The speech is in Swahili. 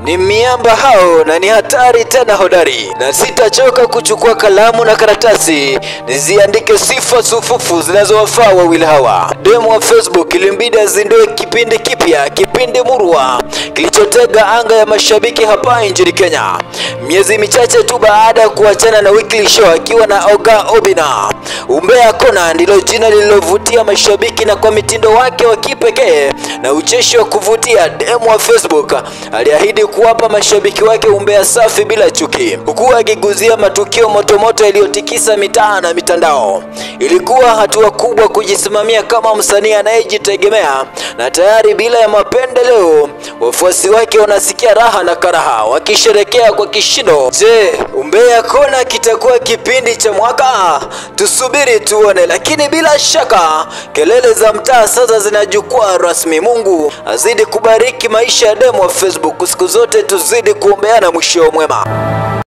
Ni miamba hao na ni hatari tena hodari, na sitachoka kuchukua kalamu na karatasi niziandike sifa sufufu zinazowafaa wawili hawa. Demu wa Facebook ilimbidi azindue kipindi kipya, kipindi murwa kilichotega anga ya mashabiki hapa nchini Kenya, miezi michache tu baada ya kuachana na Weekly Show akiwa na Oga Obina. Umbea Kona ndilo jina lililovutia mashabiki, na kwa mitindo wake wa kipekee na ucheshi wa kuvutia, demu wa Facebook aliahidi kuwapa mashabiki wake umbea safi bila chuki, huku akiguzia matukio motomoto yaliyotikisa mitaa na mitandao. Ilikuwa hatua kubwa kujisimamia kama msanii anayejitegemea, na tayari bila ya mapendeleo wafuasi wake wanasikia raha na karaha wakisherekea kwa kishindo. Je, Umbea Kona kitakuwa kipindi cha mwaka? Tusubiri tuone, lakini bila shaka kelele za mtaa sasa zinajukwaa rasmi. Mungu azidi kubariki maisha ya demu wa Facebook, siku zote tuzidi kuombeana mwisho mwema.